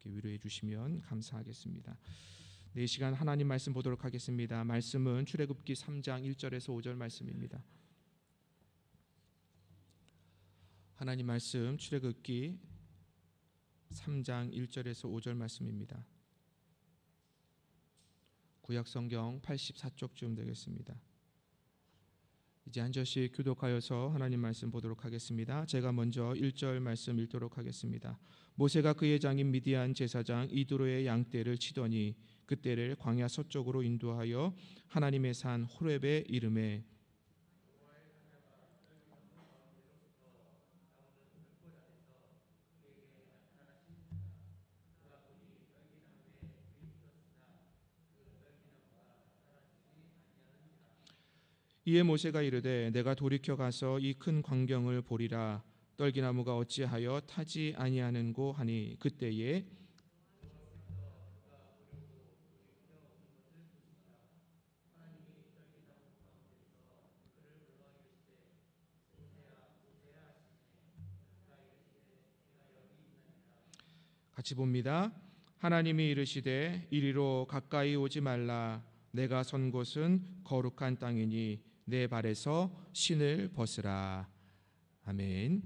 위로해 주시면 감사하겠습니다. 네, 이 시간 하나님 말씀 보도록 하겠습니다. 말씀은 출애굽기 3장 1절에서 5절 말씀입니다. 하나님 말씀 출애굽기 3장 1절에서 5절 말씀입니다. 구약성경 84쪽쯤 되겠습니다. 이제 한 절씩 교독하여서 하나님 말씀 보도록 하겠습니다. 제가 먼저 1절 말씀 읽도록 하겠습니다. 모세가 그의 장인 미디안 제사장 이드로의 양떼를 치더니 그 떼를 광야 서쪽으로 인도하여 하나님의 산 호렙에 이르매 이에 모세가 이르되 내가 돌이켜 가서 이 큰 광경을 보리라. 떨기나무가 어찌하여 타지 아니하는고 하니 그때에 같이 봅니다. 하나님이 이르시되 이리로 가까이 오지 말라. 내가 선 곳은 거룩한 땅이니 내 발에서 신을 벗으라. 아멘.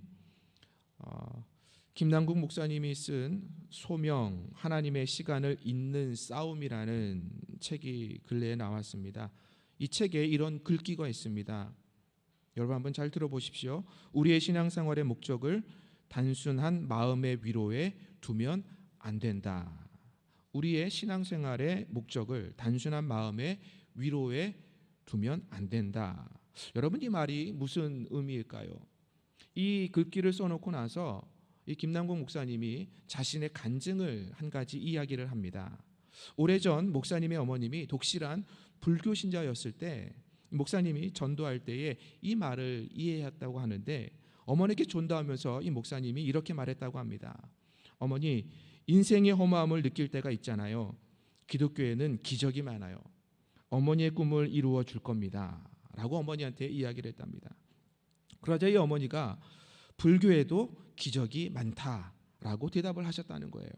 김남국 목사님이 쓴 소명 하나님의 시간을 잇는 싸움이라는 책이 근래에 나왔습니다. 이 책에 이런 글귀가 있습니다. 여러분 한번 잘 들어보십시오. 우리의 신앙생활의 목적을 단순한 마음의 위로에 두면 안 된다. 우리의 신앙생활의 목적을 단순한 마음의 위로에 두면 안 된다. 여러분 이 말이 무슨 의미일까요? 이 글귀를 써놓고 나서 이 김남국 목사님이 자신의 간증을 한 가지 이야기를 합니다. 오래전 목사님의 어머님이 독실한 불교 신자였을 때 목사님이 전도할 때에 이 말을 이해했다고 하는데 어머니께 전도하면서 이 목사님이 이렇게 말했다고 합니다. 어머니, 인생의 허무함을 느낄 때가 있잖아요. 기독교에는 기적이 많아요. 어머니의 꿈을 이루어 줄 겁니다 라고 어머니한테 이야기를 했답니다. 그러자 이 어머니가 불교에도 기적이 많다라고 대답을 하셨다는 거예요.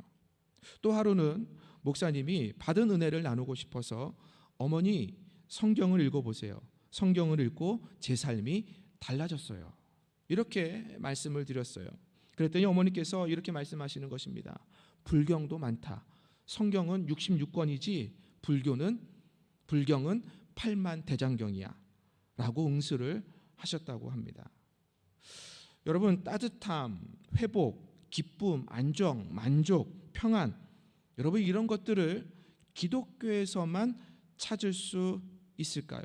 또 하루는 목사님이 받은 은혜를 나누고 싶어서 어머니 성경을 읽어보세요. 성경을 읽고 제 삶이 달라졌어요. 이렇게 말씀을 드렸어요. 그랬더니 어머니께서 이렇게 말씀하시는 것입니다. 불경도 많다. 성경은 66권이지 불경은 8만 대장경이야 라고 응수를 하셨다고 합니다. 여러분 따뜻함, 회복, 기쁨, 안정, 만족, 평안 여러분 이런 것들을 기독교에서만 찾을 수 있을까요?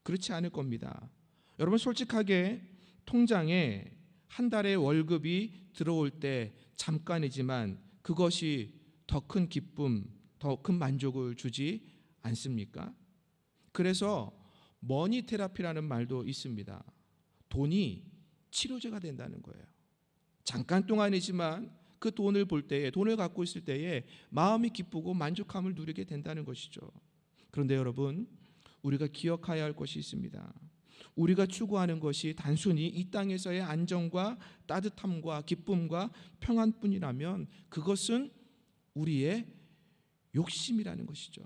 그렇지 않을 겁니다. 여러분 솔직하게 통장에 한 달의 월급이 들어올 때 잠깐이지만 그것이 더 큰 기쁨, 더 큰 만족을 주지 않습니까? 그래서 머니 테라피라는 말도 있습니다. 돈이 치료제가 된다는 거예요. 잠깐 동안이지만 그 돈을 볼 때에 돈을 갖고 있을 때에 마음이 기쁘고 만족함을 누리게 된다는 것이죠. 그런데 여러분 우리가 기억해야 할 것이 있습니다. 우리가 추구하는 것이 단순히 이 땅에서의 안정과 따뜻함과 기쁨과 평안뿐이라면 그것은 우리의 욕심이라는 것이죠.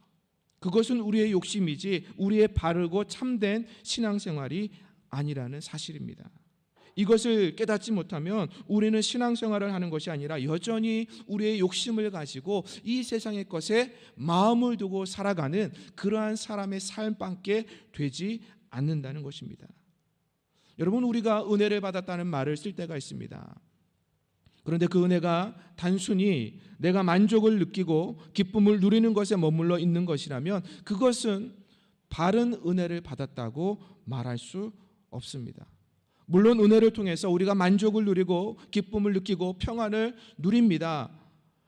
그것은 우리의 욕심이지 우리의 바르고 참된 신앙생활이 아니라는 사실입니다. 이것을 깨닫지 못하면 우리는 신앙생활을 하는 것이 아니라 여전히 우리의 욕심을 가지고 이 세상의 것에 마음을 두고 살아가는 그러한 사람의 삶밖에 되지 않는다는 것입니다. 여러분 우리가 은혜를 받았다는 말을 쓸 때가 있습니다. 그런데 그 은혜가 단순히 내가 만족을 느끼고 기쁨을 누리는 것에 머물러 있는 것이라면 그것은 바른 은혜를 받았다고 말할 수 없습니다. 물론 은혜를 통해서 우리가 만족을 누리고 기쁨을 느끼고 평안을 누립니다.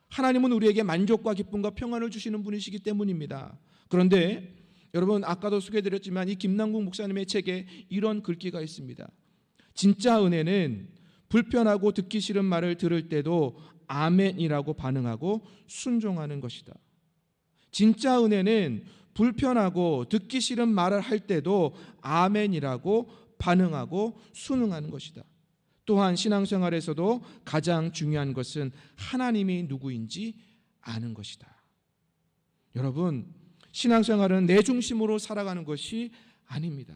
하나님은 우리에게 만족과 기쁨과 평안을 주시는 분이시기 때문입니다. 그런데 여러분 아까도 소개해드렸지만 이 김남국 목사님의 책에 이런 글귀가 있습니다. 진짜 은혜는 불편하고 듣기 싫은 말을 들을 때도 아멘이라고 반응하고 순종하는 것이다. 진짜 은혜는 불편하고 듣기 싫은 말을 할 때도 아멘이라고 반응하고 순응하는 것이다. 또한 신앙생활에서도 가장 중요한 것은 하나님이 누구인지 아는 것이다. 여러분, 신앙생활은 내 중심으로 살아가는 것이 아닙니다.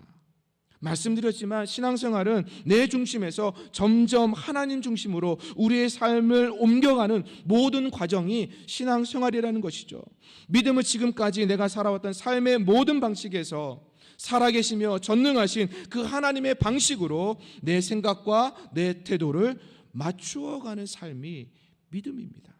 말씀드렸지만 신앙생활은 내 중심에서 점점 하나님 중심으로 우리의 삶을 옮겨가는 모든 과정이 신앙생활이라는 것이죠. 믿음은 지금까지 내가 살아왔던 삶의 모든 방식에서 살아계시며 전능하신 그 하나님의 방식으로 내 생각과 내 태도를 맞추어가는 삶이 믿음입니다.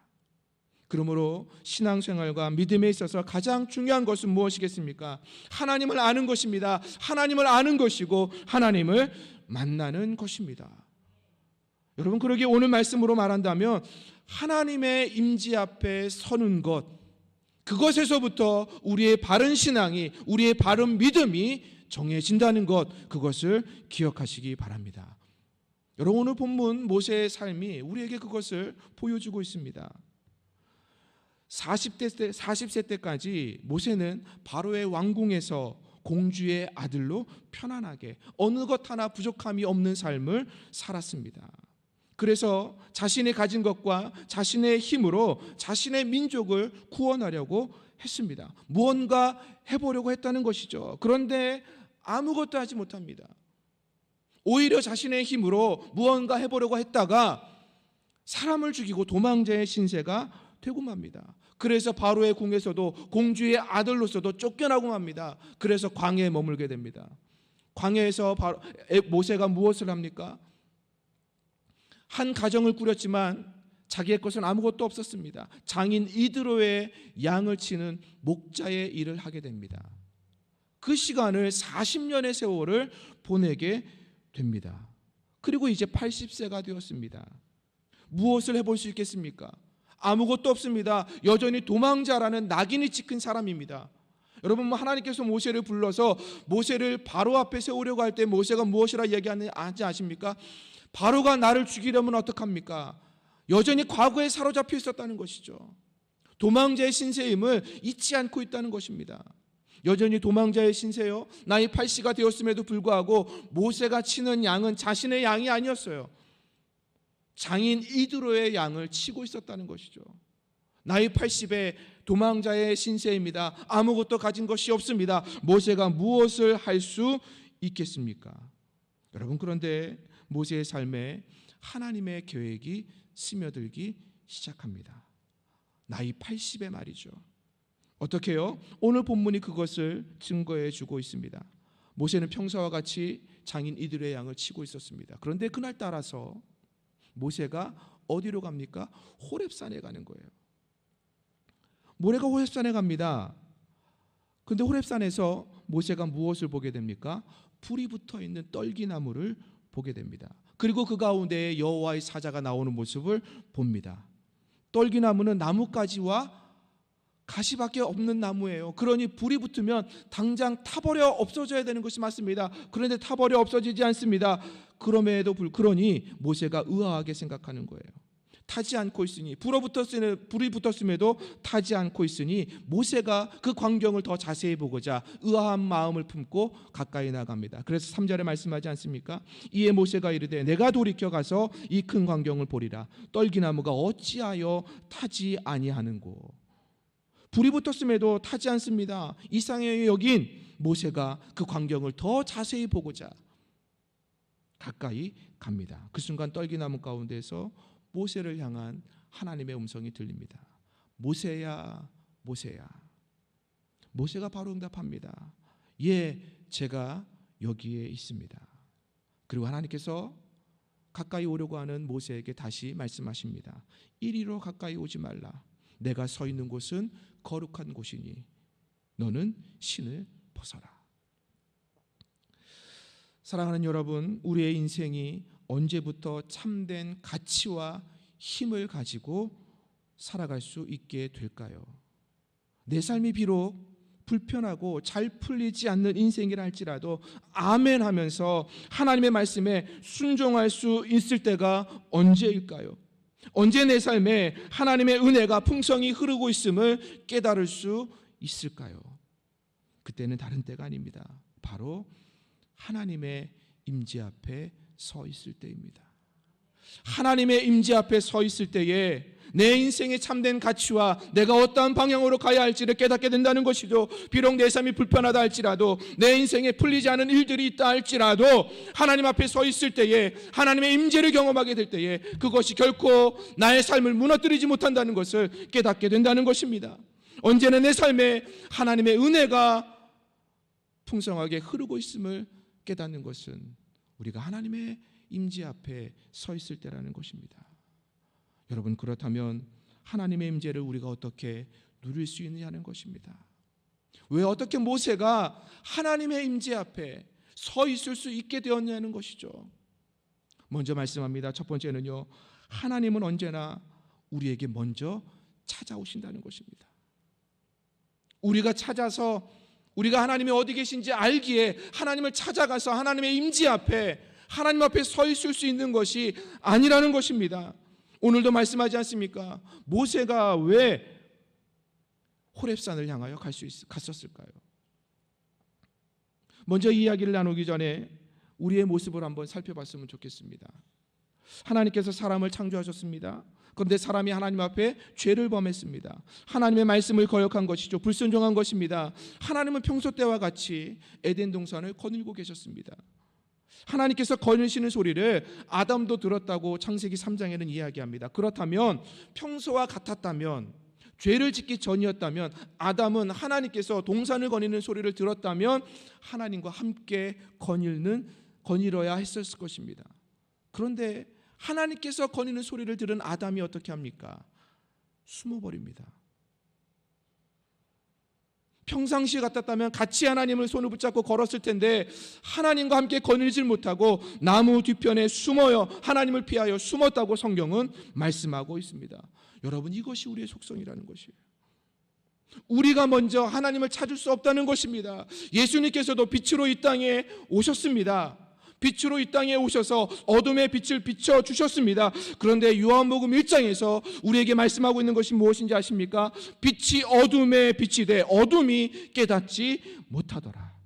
그러므로 신앙생활과 믿음에 있어서 가장 중요한 것은 무엇이겠습니까? 하나님을 아는 것입니다. 하나님을 아는 것이고 하나님을 만나는 것입니다. 여러분, 그러기에 오늘 말씀으로 말한다면 하나님의 임재 앞에 서는 것, 그것에서부터 우리의 바른 신앙이, 우리의 바른 믿음이 정해진다는 것, 그것을 기억하시기 바랍니다. 여러분, 오늘 본문 모세의 삶이 우리에게 그것을 보여주고 있습니다. 40세 때까지 모세는 바로의 왕궁에서 공주의 아들로 편안하게 어느 것 하나 부족함이 없는 삶을 살았습니다. 그래서 자신이 가진 것과 자신의 힘으로 자신의 민족을 구원하려고 했습니다. 무언가 해보려고 했다는 것이죠. 그런데 아무것도 하지 못합니다. 오히려 자신의 힘으로 무언가 해보려고 했다가 사람을 죽이고 도망자의 신세가 되고 맙니다. 그래서 바로의 궁에서도 공주의 아들로서도 쫓겨나고 맙니다. 그래서 광야에 머물게 됩니다. 광야에서 모세가 무엇을 합니까? 한 가정을 꾸렸지만 자기의 것은 아무것도 없었습니다. 장인 이드로의 양을 치는 목자의 일을 하게 됩니다. 그 시간을 40년의 세월을 보내게 됩니다. 그리고 이제 80세가 되었습니다. 무엇을 해볼 수 있겠습니까? 아무것도 없습니다. 여전히 도망자라는 낙인이 찍힌 사람입니다. 여러분, 하나님께서 모세를 불러서 모세를 바로 앞에 세우려고 할 때 모세가 무엇이라 얘기하는지 아십니까? 바로가 나를 죽이려면 어떡합니까? 여전히 과거에 사로잡혀 있었다는 것이죠. 도망자의 신세임을 잊지 않고 있다는 것입니다. 여전히 도망자의 신세요. 나이 80가 되었음에도 불구하고 모세가 치는 양은 자신의 양이 아니었어요. 장인 이드로의 양을 치고 있었다는 것이죠. 나이 80에 도망자의 신세입니다. 아무것도 가진 것이 없습니다. 모세가 무엇을 할 수 있겠습니까? 여러분, 그런데 모세의 삶에 하나님의 계획이 스며들기 시작합니다. 나이 80에 말이죠. 어떻게 해요? 오늘 본문이 그것을 증거해 주고 있습니다. 모세는 평소와 같이 장인 이드로의 양을 치고 있었습니다. 그런데 그날 따라서 모세가 어디로 갑니까? 호렙산에 가는 거예요. 모세가 호렙산에 갑니다. 그런데 호렙산에서 모세가 무엇을 보게 됩니까? 불이 붙어 있는 떨기나무를 보게 됩니다. 그리고 그 가운데 여호와의 사자가 나오는 모습을 봅니다. 떨기나무는 나뭇가지와 가시밖에 없는 나무예요. 그러니 불이 붙으면 당장 타버려 없어져야 되는 것이 맞습니다. 그런데 타버려 없어지지 않습니다. 그러니 모세가 의아하게 생각하는 거예요. 타지 않고 있으니, 불이 붙었음에도 타지 않고 있으니 모세가 그 광경을 더 자세히 보고자 의아한 마음을 품고 가까이 나갑니다. 그래서 3절에 말씀하지 않습니까? 이에 모세가 이르되 내가 돌이켜 가서 이 큰 광경을 보리라. 떨기나무가 어찌하여 타지 아니하는고. 불이 붙었음에도 타지 않습니다. 이상하게 여긴 모세가 그 광경을 더 자세히 보고자 가까이 갑니다. 그 순간 떨기나무 가운데서 모세를 향한 하나님의 음성이 들립니다. 모세야, 모세야. 모세가 바로 응답합니다. 예, 제가 여기에 있습니다. 그리고 하나님께서 가까이 오려고 하는 모세에게 다시 말씀하십니다. 이리로 가까이 오지 말라. 내가 서 있는 곳은 거룩한 곳이니 너는 신을 벗어라. 사랑하는 여러분, 우리의 인생이 언제부터 참된 가치와 힘을 가지고 살아갈 수 있게 될까요? 내 삶이 비록 불편하고 잘 풀리지 않는 인생이라 할지라도 아멘 하면서 하나님의 말씀에 순종할 수 있을 때가 언제일까요? 언제 내 삶에 하나님의 은혜가 풍성히 흐르고 있음을 깨달을 수 있을까요? 그때는 다른 때가 아닙니다. 바로 하나님의 임재 앞에 서 있을 때입니다. 하나님의 임재 앞에 서 있을 때에 내 인생의 참된 가치와 내가 어떠한 방향으로 가야 할지를 깨닫게 된다는 것이죠. 비록 내 삶이 불편하다 할지라도, 내 인생에 풀리지 않은 일들이 있다 할지라도 하나님 앞에 서 있을 때에, 하나님의 임재를 경험하게 될 때에 그것이 결코 나의 삶을 무너뜨리지 못한다는 것을 깨닫게 된다는 것입니다. 언제나 내 삶에 하나님의 은혜가 풍성하게 흐르고 있음을 깨닫는 것은 우리가 하나님의 임재 앞에 서 있을 때라는 것입니다. 여러분, 그렇다면 하나님의 임재를 우리가 어떻게 누릴 수 있느냐는 것입니다. 왜 어떻게 모세가 하나님의 임재 앞에 서 있을 수 있게 되었냐는 것이죠. 먼저 말씀합니다. 첫 번째는요, 하나님은 언제나 우리에게 먼저 찾아오신다는 것입니다. 우리가 찾아서, 우리가 하나님이 어디 계신지 알기에 하나님을 찾아가서 하나님의 임재 앞에, 하나님 앞에 서 있을 수 있는 것이 아니라는 것입니다. 오늘도 말씀하지 않습니까? 모세가 왜 호렙산을 향하여 갔었을까요? 먼저 이 이야기를 나누기 전에 우리의 모습을 한번 살펴봤으면 좋겠습니다. 하나님께서 사람을 창조하셨습니다. 그런데 사람이 하나님 앞에 죄를 범했습니다. 하나님의 말씀을 거역한 것이죠. 불순종한 것입니다. 하나님은 평소 때와 같이 에덴 동산을 거닐고 계셨습니다. 하나님께서 거니시는 소리를 아담도 들었다고 창세기 3장에는 이야기합니다. 그렇다면 평소와 같았다면, 죄를 짓기 전이었다면, 아담은 하나님께서 동산을 거니는 소리를 들었다면 하나님과 함께 거닐어야 했었을 것입니다. 그런데 하나님께서 거니는 소리를 들은 아담이 어떻게 합니까? 숨어버립니다. 평상시 같았다면 같이 하나님을 손을 붙잡고 걸었을 텐데 하나님과 함께 거닐질 못하고 나무 뒤편에 숨어요, 하나님을 피하여 숨었다고 성경은 말씀하고 있습니다. 여러분, 이것이 우리의 속성이라는 것이에요. 우리가 먼저 하나님을 찾을 수 없다는 것입니다. 예수님께서도 빛으로 이 땅에 오셨습니다. 빛으로 이 땅에 오셔서 어둠의 빛을 비춰주셨습니다. 그런데 요한복음 1장에서 우리에게 말씀하고 있는 것이 무엇인지 아십니까? 빛이 어둠에 빛이 돼 어둠이 깨닫지 못하더라.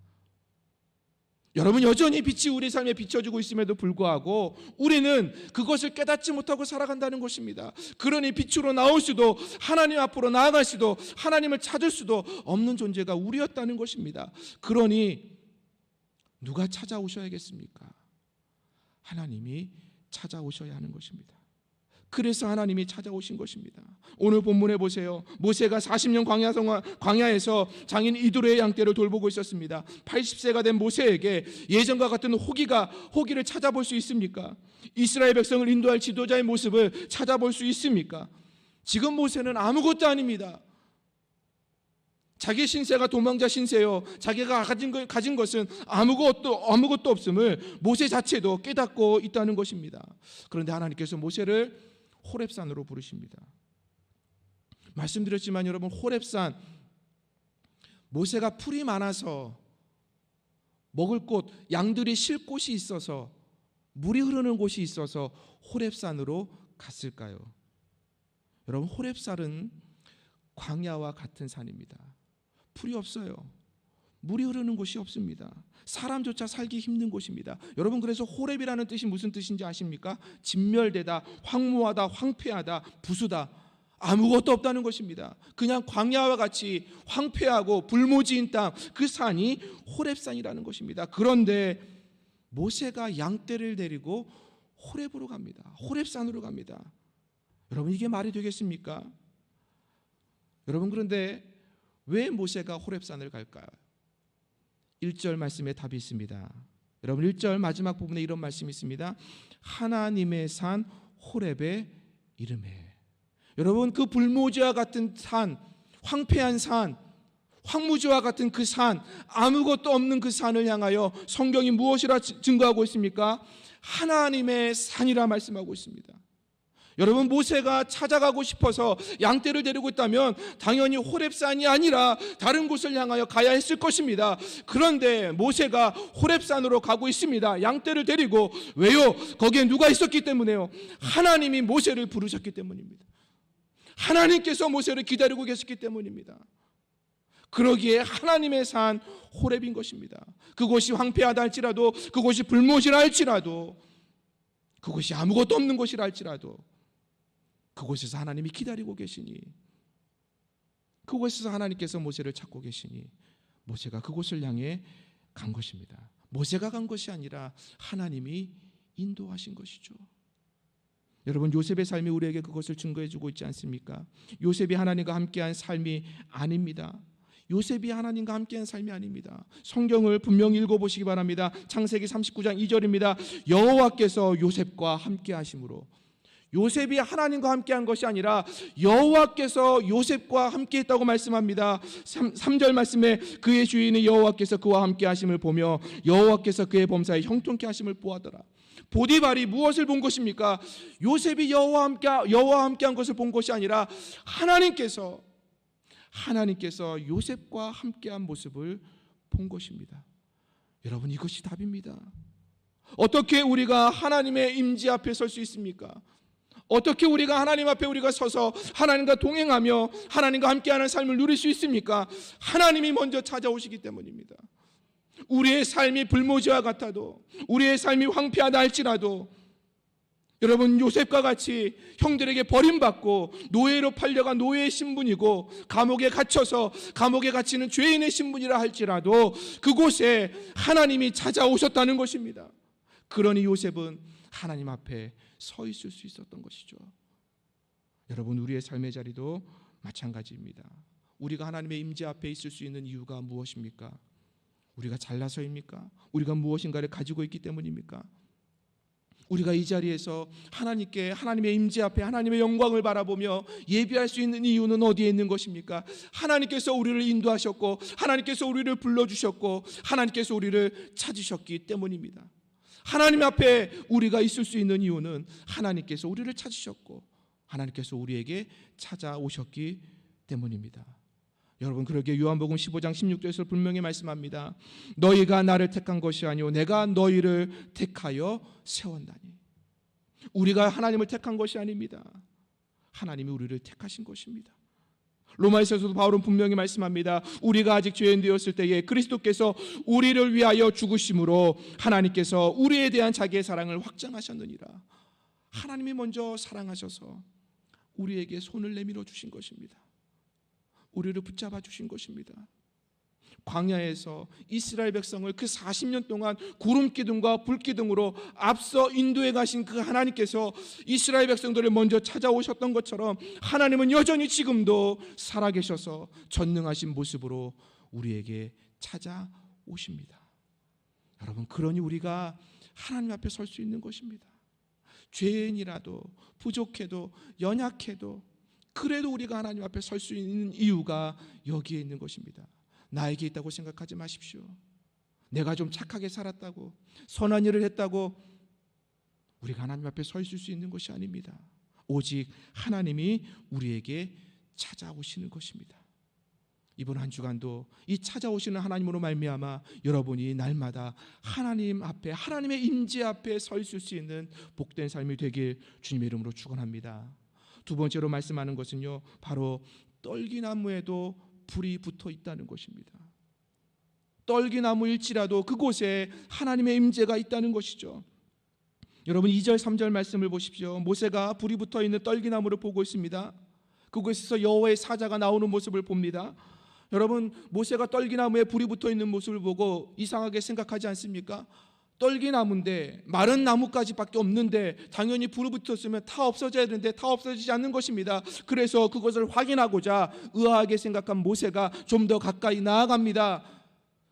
여러분, 여전히 빛이 우리 삶에 비춰주고 있음에도 불구하고 우리는 그것을 깨닫지 못하고 살아간다는 것입니다. 그러니 빛으로 나올 수도, 하나님 앞으로 나아갈 수도, 하나님을 찾을 수도 없는 존재가 우리였다는 것입니다. 그러니 누가 찾아오셔야겠습니까? 하나님이 찾아오셔야 하는 것입니다. 그래서 하나님이 찾아오신 것입니다. 오늘 본문에 보세요. 모세가 40년 광야에서 장인 이드로의 양떼를 돌보고 있었습니다. 80세가 된 모세에게 예전과 같은 호기를 찾아볼 수 있습니까? 이스라엘 백성을 인도할 지도자의 모습을 찾아볼 수 있습니까? 지금 모세는 아무것도 아닙니다. 자기 신세가 도망자 신세요. 자기가 가진 것은 아무것도 없음을 모세 자체도 깨닫고 있다는 것입니다. 그런데 하나님께서 모세를 호렙산으로 부르십니다. 말씀드렸지만 여러분, 호렙산, 모세가 풀이 많아서 먹을 곳, 양들이 쉴 곳이 있어서, 물이 흐르는 곳이 있어서 호렙산으로 갔을까요? 여러분, 호렙산은 광야와 같은 산입니다. 풀이 없어요. 물이 흐르는 곳이 없습니다. 사람조차 살기 힘든 곳입니다. 여러분, 그래서 호렙이라는 뜻이 무슨 뜻인지 아십니까? 진멸되다, 황무하다, 황폐하다, 부수다, 아무것도 없다는 것입니다. 그냥 광야와 같이 황폐하고 불모지인 땅, 그 산이 호렙산이라는 것입니다. 그런데 모세가 양떼를 데리고 호렙으로 갑니다. 호렙산으로 갑니다. 여러분, 이게 말이 되겠습니까? 여러분, 그런데 왜 모세가 호렙산을 갈까요? 1절 말씀에 답이 있습니다. 여러분, 1절 마지막 부분에 이런 말씀이 있습니다. 하나님의 산 호렙의 이름에. 여러분, 그 불모지와 같은 산, 황폐한 산, 황무지와 같은 그 산, 아무것도 없는 그 산을 향하여 성경이 무엇이라 증거하고 있습니까? 하나님의 산이라 말씀하고 있습니다. 여러분, 모세가 찾아가고 싶어서 양떼를 데리고 있다면 당연히 호렙산이 아니라 다른 곳을 향하여 가야 했을 것입니다. 그런데 모세가 호렙산으로 가고 있습니다. 양떼를 데리고. 왜요? 거기에 누가 있었기 때문에요? 하나님이 모세를 부르셨기 때문입니다. 하나님께서 모세를 기다리고 계셨기 때문입니다. 그러기에 하나님의 산 호렙인 것입니다. 그곳이 황폐하다 할지라도, 그곳이 불모지라 할지라도 그곳이 아무것도 없는 곳이라 할지라도 그곳에서 하나님이 기다리고 계시니, 그곳에서 하나님께서 모세를 찾고 계시니 모세가 그곳을 향해 간 것입니다. 모세가 간 것이 아니라 하나님이 인도하신 것이죠. 여러분, 요셉의 삶이 우리에게 그것을 증거해 주고 있지 않습니까? 요셉이 하나님과 함께한 삶이 아닙니다. 요셉이 하나님과 함께한 삶이 아닙니다. 성경을 분명히 읽어보시기 바랍니다. 창세기 39장 2절입니다. 여호와께서 요셉과 함께하심으로, 요셉이 하나님과 함께한 것이 아니라 여호와께서 요셉과 함께했다고 말씀합니다. 3절 말씀에 그의 주인의 여호와께서 그와 함께하심을 보며 여호와께서 그의 범사에 형통케 하심을 보았더라. 보디발이 무엇을 본 것입니까? 요셉이 여호와와 함께한 것을 본 것이 아니라 하나님께서 요셉과 함께한 모습을 본 것입니다. 여러분, 이것이 답입니다. 어떻게 우리가 하나님의 임재 앞에 설 수 있습니까? 어떻게 우리가 하나님 앞에 우리가 서서 하나님과 동행하며 하나님과 함께하는 삶을 누릴 수 있습니까? 하나님이 먼저 찾아오시기 때문입니다. 우리의 삶이 불모지와 같아도, 우리의 삶이 황폐하다 할지라도, 여러분, 요셉과 같이 형들에게 버림받고 노예로 팔려간 노예의 신분이고 감옥에 갇히는 죄인의 신분이라 할지라도 그곳에 하나님이 찾아오셨다는 것입니다. 그러니 요셉은 하나님 앞에 서 있을 수 있었던 것이죠. 여러분, 우리의 삶의 자리도 마찬가지입니다. 우리가 하나님의 임재 앞에 있을 수 있는 이유가 무엇입니까? 우리가 잘나서입니까? 우리가 무엇인가를 가지고 있기 때문입니까? 우리가 이 자리에서 하나님의 임재 앞에 하나님의 영광을 바라보며 예배할 수 있는 이유는 어디에 있는 것입니까? 하나님께서 우리를 인도하셨고, 하나님께서 우리를 불러주셨고, 하나님께서 우리를 찾으셨기 때문입니다. 하나님 앞에 우리가 있을 수 있는 이유는 하나님께서 우리를 찾으셨고 하나님께서 우리에게 찾아오셨기 때문입니다. 여러분, 그러기에 요한복음 15장 16절에서 분명히 말씀합니다. 너희가 나를 택한 것이 아니오 내가 너희를 택하여 세웠나니. 우리가 하나님을 택한 것이 아닙니다. 하나님이 우리를 택하신 것입니다. 로마에서도 바울은 분명히 말씀합니다. 우리가 아직 죄인 되었을 때에 그리스도께서 우리를 위하여 죽으심으로 하나님께서 우리에 대한 자기의 사랑을 확증하셨느니라. 하나님이 먼저 사랑하셔서 우리에게 손을 내밀어 주신 것입니다. 우리를 붙잡아 주신 것입니다. 광야에서 이스라엘 백성을 그 40년 동안 구름 기둥과 불 기둥으로 앞서 인도해 가신 그 하나님께서 이스라엘 백성들을 먼저 찾아오셨던 것처럼 하나님은 여전히 지금도 살아계셔서 전능하신 모습으로 우리에게 찾아오십니다. 여러분, 그러니 우리가 하나님 앞에 설 수 있는 것입니다. 죄인이라도 부족해도 연약해도 그래도 우리가 하나님 앞에 설 수 있는 이유가 여기에 있는 것입니다. 나에게 있다고 생각하지 마십시오. 내가 좀 착하게 살았다고, 선한 일을 했다고 우리가 하나님 앞에 서 있을 수 있는 것이 아닙니다. 오직 하나님이 우리에게 찾아오시는 것입니다. 이번 한 주간도 이 찾아오시는 하나님으로 말미암아 여러분이 날마다 하나님 앞에, 하나님의 임재 앞에 서 있을 수 있는 복된 삶이 되길 주님의 이름으로 축원합니다. 두 번째로 말씀하는 것은요, 바로 떨기나무에도 불이 붙어 있다는 것입니다. 떨기나무일지라도 그곳에 하나님의 임재가 있다는 것이죠. 여러분, 2절 3절 말씀을 보십시오. 모세가 불이 붙어 있는 떨기나무를 보고 있습니다. 그곳에서 여호와의 사자가 나오는 모습을 봅니다. 여러분, 모세가 떨기나무에 불이 붙어 있는 모습을 보고 이상하게 생각하지 않습니까? 떨기나무인데 마른 나무까지밖에 없는데 당연히 불이 붙었으면 다 없어져야 되는데 다 없어지지 않는 것입니다. 그래서 그것을 확인하고자 의아하게 생각한 모세가 좀 더 가까이 나아갑니다.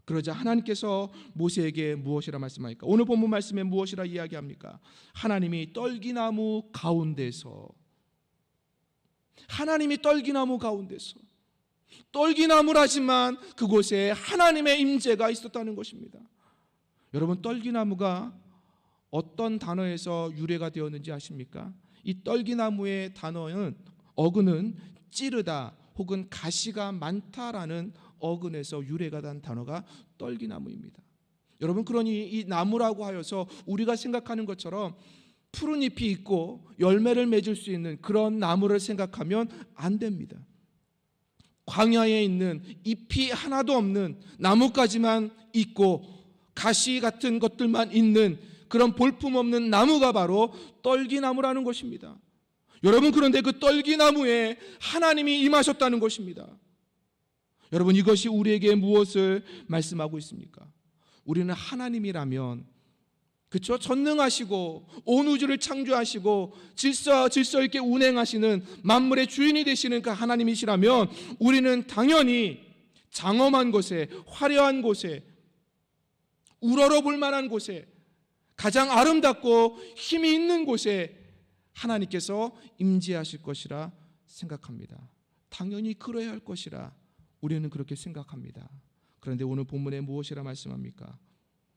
그러자 하나님께서 모세에게 무엇이라 말씀하니까, 오늘 본문 말씀에 무엇이라 이야기합니까? 하나님이 떨기나무 가운데서, 하나님이 떨기나무 가운데서, 떨기나무라지만 그곳에 하나님의 임재가 있었다는 것입니다. 여러분, 떨기나무가 어떤 단어에서 유래가 되었는지 아십니까? 이 떨기나무의 단어는, 어근은 찌르다 혹은 가시가 많다라는 어근에서 유래가 된 단어가 떨기나무입니다. 여러분, 그러니 이 나무라고 하여서 우리가 생각하는 것처럼 푸른 잎이 있고 열매를 맺을 수 있는 그런 나무를 생각하면 안 됩니다. 광야에 있는 잎이 하나도 없는 나무까지만 있고 가시 같은 것들만 있는 그런 볼품없는 나무가 바로 떨기나무라는 것입니다. 여러분, 그런데 그 떨기나무에 하나님이 임하셨다는 것입니다. 여러분, 이것이 우리에게 무엇을 말씀하고 있습니까? 우리는 하나님이라면, 그렇죠? 전능하시고 온 우주를 창조하시고 질서 있게 운행하시는 만물의 주인이 되시는 그 하나님이시라면 우리는 당연히 장엄한 곳에, 화려한 곳에, 우러러 볼 만한 곳에, 가장 아름답고 힘이 있는 곳에 하나님께서 임재하실 것이라 생각합니다. 당연히 그러야 할 것이라 우리는 그렇게 생각합니다. 그런데 오늘 본문에 무엇이라 말씀합니까?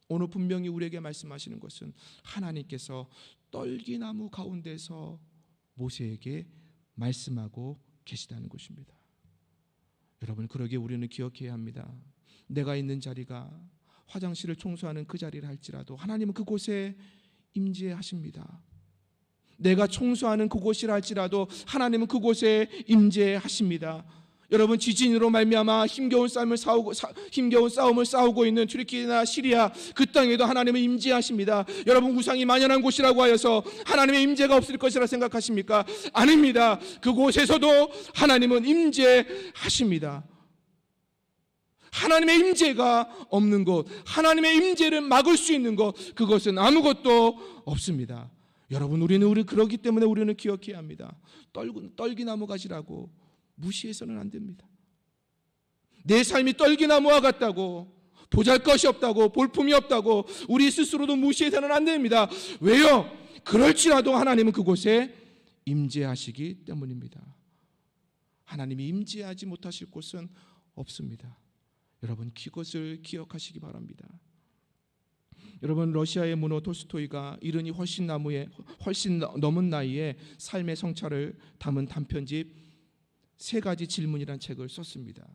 오늘 분명히 우리에게 말씀하시는 것은 하나님께서 떨기나무 가운데서 모세에게 말씀하고 계시다는 것입니다. 여러분, 그러기에 우리는 기억해야 합니다. 내가 있는 자리가 화장실을 청소하는 그 자리를 할지라도 하나님은 그곳에 임재하십니다. 내가 청소하는 그곳이라 할지라도 하나님은 그곳에 임재하십니다. 여러분, 지진으로 말미암아 힘겨운 싸움을 싸우고 있는 튀르키예나 시리아 그 땅에도 하나님은 임재하십니다. 여러분, 우상이 만연한 곳이라고 하여서 하나님의 임재가 없을 것이라 생각하십니까? 아닙니다. 그곳에서도 하나님은 임재하십니다. 하나님의 임재가 없는 곳, 하나님의 임재를 막을 수 있는 것, 그것은 아무것도 없습니다. 여러분, 우리는 그렇기 때문에 우리는 기억해야 합니다. 떨기나무 가지라고 무시해서는 안 됩니다. 내 삶이 떨기나무와 같다고, 보잘것이 없다고, 볼품이 없다고 우리 스스로도 무시해서는 안 됩니다. 왜요? 그럴지라도 하나님은 그곳에 임재하시기 때문입니다. 하나님이 임재하지 못하실 곳은 없습니다. 여러분, 그것을 기억하시기 바랍니다. 여러분, 러시아의 문호 톨스토이가 이른이 훨씬 넘은 나이에 삶의 성찰을 담은 단편집 세 가지 질문이라는 책을 썼습니다.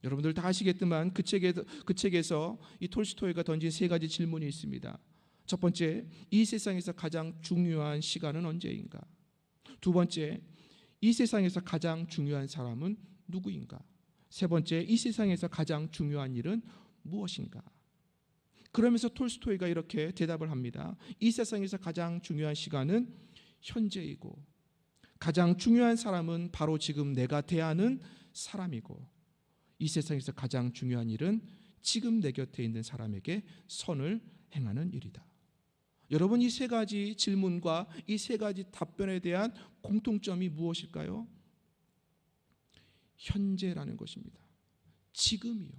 여러분들 다 아시겠지만 그 책에서 이 톨스토이가 던진 세 가지 질문이 있습니다. 첫 번째, 이 세상에서 가장 중요한 시간은 언제인가? 두 번째, 이 세상에서 가장 중요한 사람은 누구인가? 세 번째, 이 세상에서 가장 중요한 일은 무엇인가? 그러면서 톨스토이가 이렇게 대답을 합니다. 이 세상에서 가장 중요한 시간은 현재이고, 가장 중요한 사람은 바로 지금 내가 대하는 사람이고, 이 세상에서 가장 중요한 일은 지금 내 곁에 있는 사람에게 선을 행하는 일이다. 여러분, 이 세 가지 질문과 이 세 가지 답변에 대한 공통점이 무엇일까요? 현재라는 것입니다. 지금이요.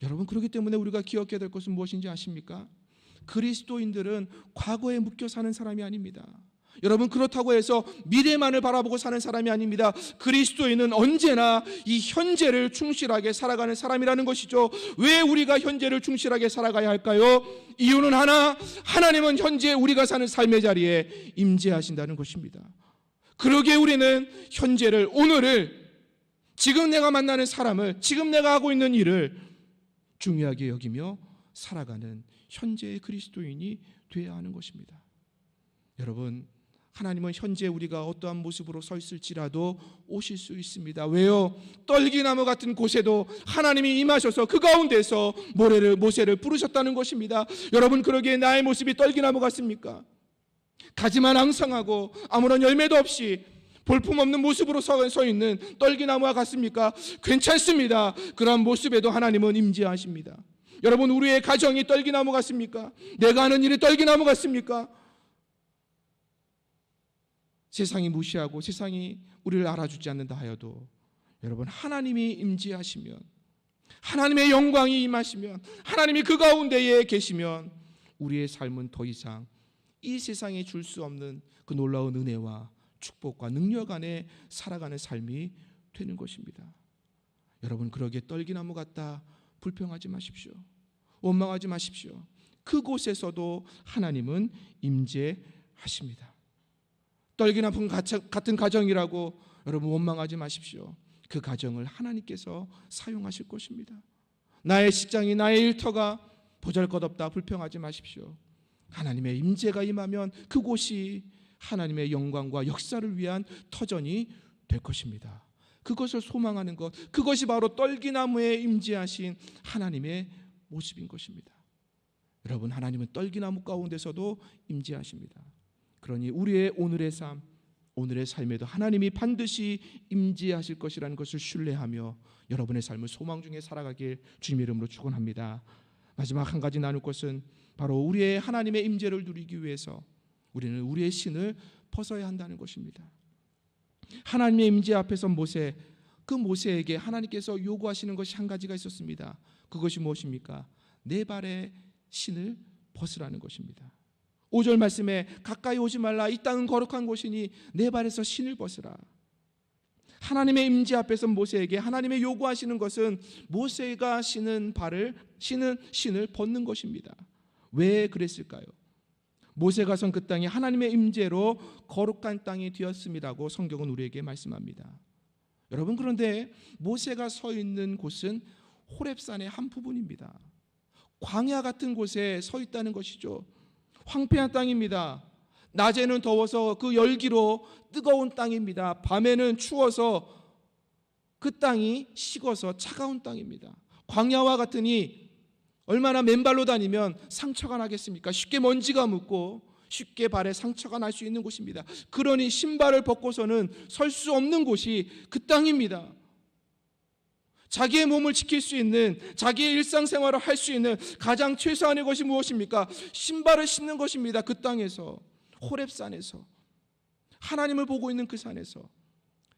여러분, 그렇기 때문에 우리가 기억해야 될 것은 무엇인지 아십니까? 그리스도인들은 과거에 묶여 사는 사람이 아닙니다. 여러분, 그렇다고 해서 미래만을 바라보고 사는 사람이 아닙니다. 그리스도인은 언제나 이 현재를 충실하게 살아가는 사람이라는 것이죠. 왜 우리가 현재를 충실하게 살아가야 할까요? 이유는 하나, 하나님은 현재 우리가 사는 삶의 자리에 임재하신다는 것입니다. 그러기에 우리는 현재를, 오늘을, 지금 내가 만나는 사람을, 지금 내가 하고 있는 일을 중요하게 여기며 살아가는 현재의 그리스도인이 되어야 하는 것입니다. 여러분, 하나님은 현재 우리가 어떠한 모습으로 서 있을지라도 오실 수 있습니다. 왜요? 떨기나무 같은 곳에도 하나님이 임하셔서 그 가운데서 모세를 부르셨다는 것입니다. 여러분, 그러기에 나의 모습이 떨기나무 같습니까? 가지만 앙상하고 아무런 열매도 없이 볼품없는 모습으로 서 있는 떨기나무와 같습니까? 괜찮습니다. 그러한 모습에도 하나님은 임재하십니다. 여러분, 우리의 가정이 떨기나무 같습니까? 내가 하는 일이 떨기나무 같습니까? 세상이 무시하고 세상이 우리를 알아주지 않는다 하여도 여러분, 하나님이 임재하시면, 하나님의 영광이 임하시면, 하나님이 그 가운데에 계시면 우리의 삶은 더 이상 이 세상에 줄 수 없는 그 놀라운 은혜와 축복과 능력 안에 살아가는 삶이 되는 것입니다. 여러분, 그러기에 떨기나무 같다 불평하지 마십시오. 원망하지 마십시오. 그곳에서도 하나님은 임재하십니다. 떨기나무 같은 가정이라고 여러분 원망하지 마십시오. 그 가정을 하나님께서 사용하실 것입니다. 나의 직장이, 나의 일터가 보잘것없다 불평하지 마십시오. 하나님의 임재가 임하면 그곳이 하나님의 영광과 역사를 위한 터전이 될 것입니다. 그것을 소망하는 것, 그것이 바로 떨기나무에 임재하신 하나님의 모습인 것입니다. 여러분, 하나님은 떨기나무 가운데서도 임재하십니다. 그러니 우리의 오늘의 삶, 오늘의 삶에도 하나님이 반드시 임재하실 것이라는 것을 신뢰하며 여러분의 삶을 소망 중에 살아가길 주님의 이름으로 축원합니다. 마지막 한 가지 나눌 것은 바로 우리의 하나님의 임재를 누리기 위해서 우리는 우리의 신을 벗어야 한다는 것입니다. 하나님의 임재 앞에서 모세에게 하나님께서 요구하시는 것이 한 가지가 있었습니다. 그것이 무엇입니까? 내 발에 신을 벗으라는 것입니다. 5절 말씀에 가까이 오지 말라, 이 땅은 거룩한 곳이니 내 발에서 신을 벗으라. 하나님의 임재 앞에서 모세에게 하나님의 요구하시는 것은 모세가 신을 벗는 것입니다. 왜 그랬을까요? 모세가 선 그 땅이 하나님의 임재로 거룩한 땅이 되었음이라고 성경은 우리에게 말씀합니다. 여러분, 그런데 모세가 서 있는 곳은 호렙산의 한 부분입니다. 광야 같은 곳에 서 있다는 것이죠. 황폐한 땅입니다. 낮에는 더워서 그 열기로 뜨거운 땅입니다. 밤에는 추워서 그 땅이 식어서 차가운 땅입니다. 광야와 같으니 얼마나 맨발로 다니면 상처가 나겠습니까? 쉽게 먼지가 묻고 쉽게 발에 상처가 날 수 있는 곳입니다. 그러니 신발을 벗고서는 설 수 없는 곳이 그 땅입니다. 자기의 몸을 지킬 수 있는, 자기의 일상생활을 할 수 있는 가장 최소한의 것이 무엇입니까? 신발을 신는 것입니다. 그 땅에서, 호렙산에서, 하나님을 보고 있는 그 산에서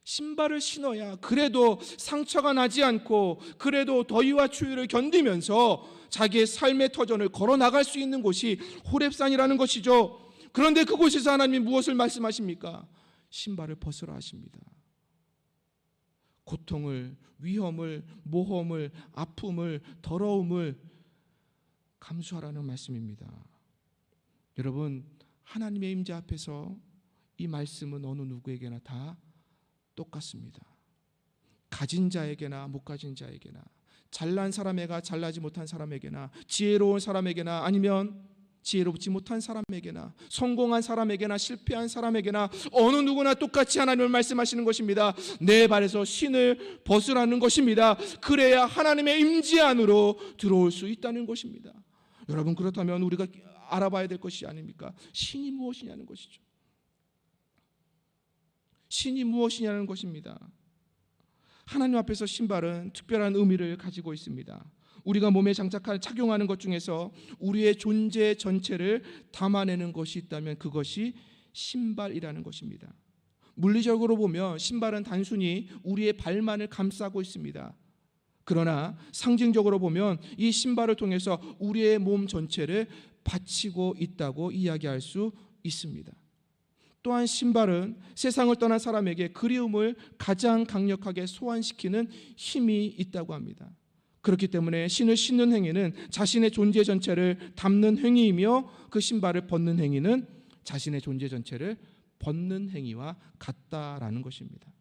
신발을 신어야 그래도 상처가 나지 않고 그래도 더위와 추위를 견디면서 자기의 삶의 터전을 걸어 나갈 수 있는 곳이 호렙산이라는 것이죠. 그런데 그곳에서 하나님이 무엇을 말씀하십니까? 신발을 벗으라 하십니다. 고통을, 위험을, 모험을, 아픔을, 더러움을 감수하라는 말씀입니다. 여러분, 하나님의 임재 앞에서 이 말씀은 어느 누구에게나 다 똑같습니다. 가진 자에게나 못 가진 자에게나, 잘난 사람에게 잘나지 못한 사람에게나, 지혜로운 사람에게나 아니면 지혜롭지 못한 사람에게나, 성공한 사람에게나 실패한 사람에게나 어느 누구나 똑같이 하나님을 말씀하시는 것입니다. 내 발에서 신을 벗으라는 것입니다. 그래야 하나님의 임재 안으로 들어올 수 있다는 것입니다. 여러분, 그렇다면 우리가 알아봐야 될 것이 아닙니까? 신이 무엇이냐는 것이죠. 신이 무엇이냐는 것입니다. 하나님 앞에서 신발은 특별한 의미를 가지고 있습니다. 우리가 몸에 착용하는 것 중에서 우리의 존재 전체를 담아내는 것이 있다면 그것이 신발이라는 것입니다. 물리적으로 보면 신발은 단순히 우리의 발만을 감싸고 있습니다. 그러나 상징적으로 보면 이 신발을 통해서 우리의 몸 전체를 받치고 있다고 이야기할 수 있습니다. 또한 신발은 세상을 떠난 사람에게 그리움을 가장 강력하게 소환시키는 힘이 있다고 합니다. 그렇기 때문에 신을 신는 행위는 자신의 존재 전체를 담는 행위이며 그 신발을 벗는 행위는 자신의 존재 전체를 벗는 행위와 같다라는 것입니다.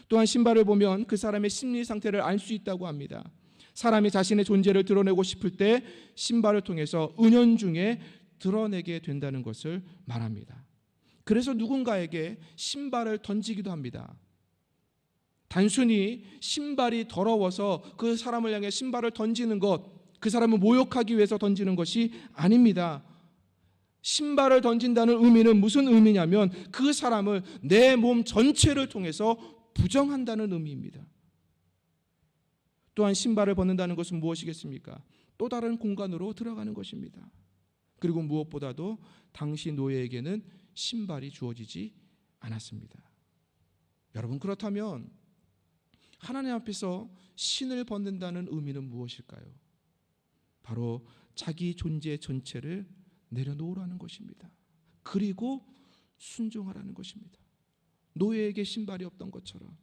또한 신발을 보면 그 사람의 심리 상태를 알 수 있다고 합니다. 사람이 자신의 존재를 드러내고 싶을 때 신발을 통해서 은연중에 드러내게 된다는 것을 말합니다. 그래서 누군가에게 신발을 던지기도 합니다. 단순히 신발이 더러워서 그 사람을 향해 신발을 던지는 것, 그 사람을 모욕하기 위해서 던지는 것이 아닙니다. 신발을 던진다는 의미는 무슨 의미냐면 그 사람을 내 몸 전체를 통해서 부정한다는 의미입니다. 또한 신발을 벗는다는 것은 무엇이겠습니까? 또 다른 공간으로 들어가는 것입니다. 그리고 무엇보다도 당시 노예에게는 신발이 주어지지 않았습니다. 여러분, 그렇다면 하나님 앞에서 신을 벗는다는 의미는 무엇일까요? 바로 자기 존재 전체를 내려놓으라는 것입니다. 그리고 순종하라는 것입니다. 노예에게 신발이 없던 것처럼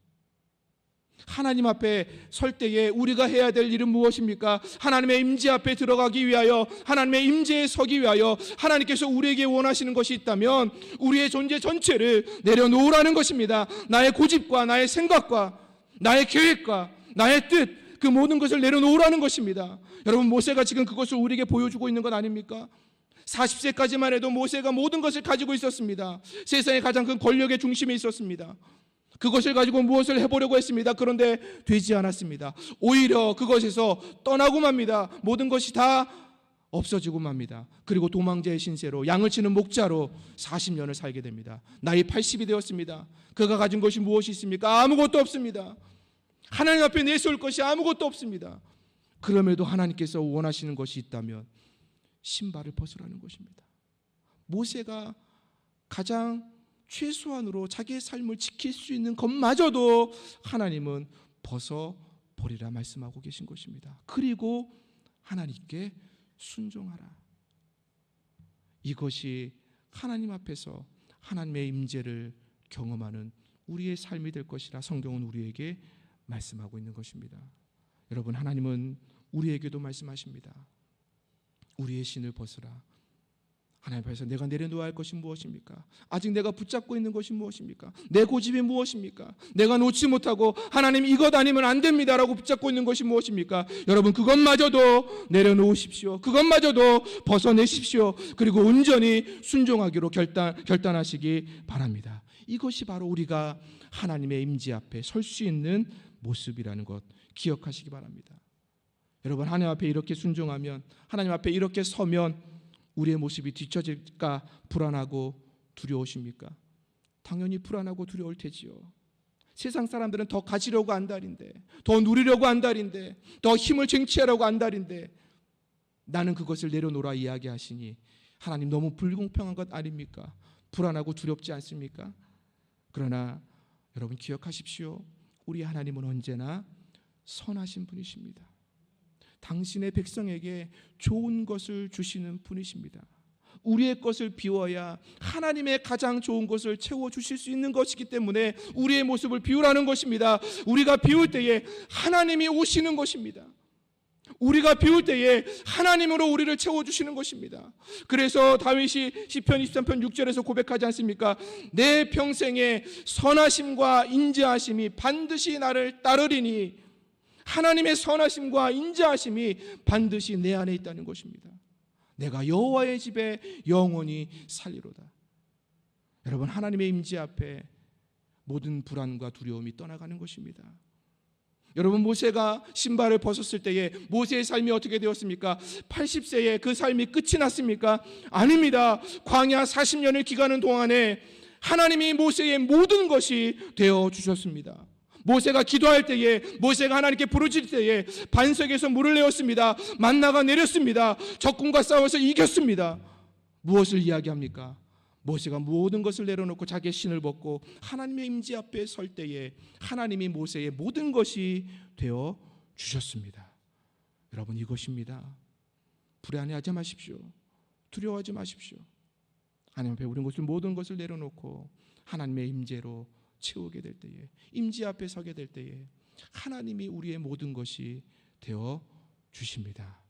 하나님 앞에 설 때에 우리가 해야 될 일은 무엇입니까? 하나님의 임재 앞에 들어가기 위하여, 하나님의 임재에 서기 위하여 하나님께서 우리에게 원하시는 것이 있다면 우리의 존재 전체를 내려놓으라는 것입니다. 나의 고집과 나의 생각과 나의 계획과 나의 뜻, 그 모든 것을 내려놓으라는 것입니다. 여러분, 모세가 지금 그것을 우리에게 보여주고 있는 것 아닙니까? 40세까지만 해도 모세가 모든 것을 가지고 있었습니다. 세상의 가장 큰 권력의 중심에 있었습니다. 그것을 가지고 무엇을 해보려고 했습니다. 그런데 되지 않았습니다. 오히려 그것에서 떠나고 맙니다. 모든 것이 다 없어지고 맙니다. 그리고 도망자의 신세로 양을 치는 목자로 40년을 살게 됩니다. 나이 80이 되었습니다. 그가 가진 것이 무엇이 있습니까? 아무것도 없습니다. 하나님 앞에 내세울 것이 아무것도 없습니다. 그럼에도 하나님께서 원하시는 것이 있다면 신발을 벗으라는 것입니다. 모세가 가장 최소한으로 자기의 삶을 지킬 수 있는 것마저도 하나님은 벗어버리라 말씀하고 계신 것입니다. 그리고 하나님께 순종하라. 이것이 하나님 앞에서 하나님의 임재를 경험하는 우리의 삶이 될 것이라 성경은 우리에게 말씀하고 있는 것입니다. 여러분, 하나님은 우리에게도 말씀하십니다. 우리의 신을 벗으라. 하나님 앞에서 내가 내려놓아야 할 것이 무엇입니까? 아직 내가 붙잡고 있는 것이 무엇입니까? 내 고집이 무엇입니까? 내가 놓지 못하고 하나님 이것 아니면 안 됩니다라고 붙잡고 있는 것이 무엇입니까? 여러분, 그것마저도 내려놓으십시오. 그것마저도 벗어내십시오. 그리고 온전히 순종하기로 결단하시기 바랍니다. 이것이 바로 우리가 하나님의 임재 앞에 설 수 있는 모습이라는 것 기억하시기 바랍니다. 여러분, 하나님 앞에 이렇게 순종하면, 하나님 앞에 이렇게 서면 우리의 모습이 뒤처질까 불안하고 두려우십니까? 당연히 불안하고 두려울 테지요. 세상 사람들은 더 가지려고 한다는데, 더 누리려고 한다는데, 더 힘을 쟁취하려고 한다는데 나는 그것을 내려놓으라 이야기하시니 하나님 너무 불공평한 것 아닙니까? 불안하고 두렵지 않습니까? 그러나 여러분 기억하십시오. 우리 하나님은 언제나 선하신 분이십니다. 당신의 백성에게 좋은 것을 주시는 분이십니다. 우리의 것을 비워야 하나님의 가장 좋은 것을 채워주실 수 있는 것이기 때문에 우리의 모습을 비우라는 것입니다. 우리가 비울 때에 하나님이 오시는 것입니다. 우리가 비울 때에 하나님으로 우리를 채워주시는 것입니다. 그래서 다윗이 시편 23편 6절에서 고백하지 않습니까? 내 평생에 선하심과 인자하심이 반드시 나를 따르리니, 하나님의 선하심과 인자하심이 반드시 내 안에 있다는 것입니다. 내가 여호와의 집에 영원히 살리로다. 여러분, 하나님의 임재 앞에 모든 불안과 두려움이 떠나가는 것입니다. 여러분, 모세가 신발을 벗었을 때에 모세의 삶이 어떻게 되었습니까? 80세에 그 삶이 끝이 났습니까? 아닙니다. 광야 40년을 기간하는 동안에 하나님이 모세의 모든 것이 되어주셨습니다. 모세가 기도할 때에, 모세가 하나님께 부르짖을 때에 반석에서 물을 내었습니다. 만나가 내렸습니다. 적군과 싸워서 이겼습니다. 무엇을 이야기합니까? 모세가 모든 것을 내려놓고 자기의 신을 벗고 하나님의 임재 앞에 설 때에 하나님이 모세의 모든 것이 되어 주셨습니다. 여러분, 이것입니다. 불안해하지 마십시오. 두려워하지 마십시오. 하나님 앞에 우리 모든 것을 내려놓고 하나님의 임재로 채우게 될 때에, 임재 앞에 서게 될 때에 하나님이 우리의 모든 것이 되어 주십니다.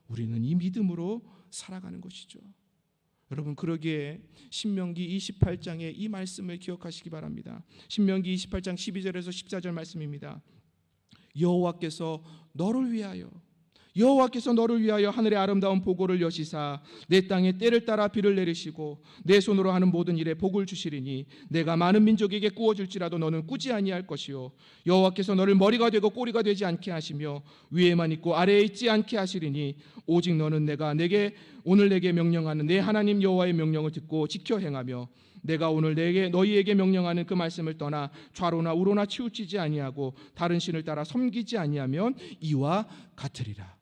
우리는 이 믿음으로 살아가는 것이죠. 여러분, 그러기에 신명기 28장의 이 말씀을 기억하시기 바랍니다. 신명기 28장 12절에서 14절 말씀입니다. 여호와께서 너를 위하여 하늘의 아름다운 보고를 여시사 내 땅에 때를 따라 비를 내리시고 내 손으로 하는 모든 일에 복을 주시리니 내가 많은 민족에게 꾸어줄지라도 너는 꾸지 아니할 것이요 여호와께서 너를 머리가 되고 꼬리가 되지 않게 하시며 위에만 있고 아래에 있지 않게 하시리니 오직 너는 내가 오늘 내게 명령하는 내 하나님 여호와의 명령을 듣고 지켜 행하며 내가 오늘 너희에게 명령하는 그 말씀을 떠나 좌로나 우로나 치우치지 아니하고 다른 신을 따라 섬기지 아니하면 이와 같으리라.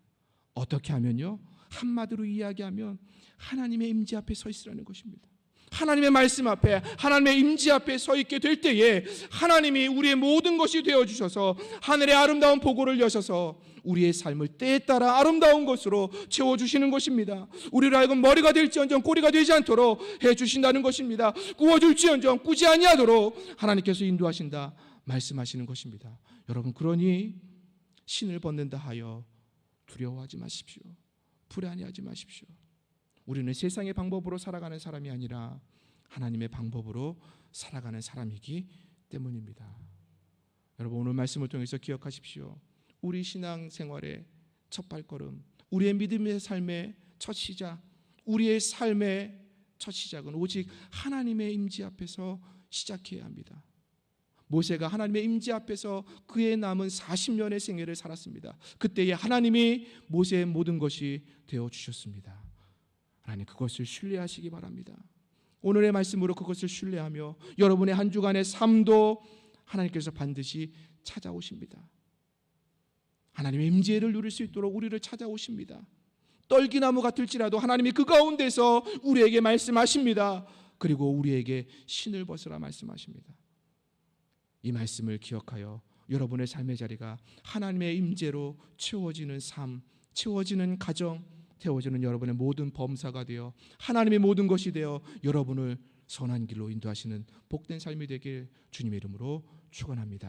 어떻게 하면요? 한마디로 이야기하면 하나님의 임재 앞에 서 있으라는 것입니다. 하나님의 말씀 앞에, 하나님의 임재 앞에 서 있게 될 때에 하나님이 우리의 모든 것이 되어주셔서 하늘의 아름다운 보고를 여셔서 우리의 삶을 때에 따라 아름다운 것으로 채워주시는 것입니다. 우리를 하여금 머리가 될지언정 꼬리가 되지 않도록 해주신다는 것입니다. 꾸어줄지언정 꾸지 아니하도록 하나님께서 인도하신다 말씀하시는 것입니다. 여러분, 그러니 신을 벗는다 하여 두려워하지 마십시오. 불안해하지 마십시오. 우리는 세상의 방법으로 살아가는 사람이 아니라 하나님의 방법으로 살아가는 사람이기 때문입니다. 여러분, 오늘 말씀을 통해서 기억하십시오. 우리 신앙 생활의 첫 발걸음, 우리의 믿음의 삶의 첫 시작, 우리의 삶의 첫 시작은 오직 하나님의 임재 앞에서 시작해야 합니다. 모세가 하나님의 임재 앞에서 그의 남은 40년의 생애를 살았습니다. 그때에 하나님이 모세의 모든 것이 되어 주셨습니다. 하나님, 그것을 신뢰하시기 바랍니다. 오늘의 말씀으로 그것을 신뢰하며 여러분의 한 주간의 삶도 하나님께서 반드시 찾아오십니다. 하나님의 임재를 누릴 수 있도록 우리를 찾아오십니다. 떨기나무 같을지라도 하나님이 그 가운데서 우리에게 말씀하십니다. 그리고 우리에게 신을 벗으라 말씀하십니다. 이 말씀을 기억하여 여러분의 삶의 자리가 하나님의 임재로 채워지는 삶, 채워지는 가정, 채워지는 여러분의 모든 범사가 되어 하나님의 모든 것이 되어 여러분을 선한 길로 인도하시는 복된 삶이 되길 주님의 이름으로 축원합니다.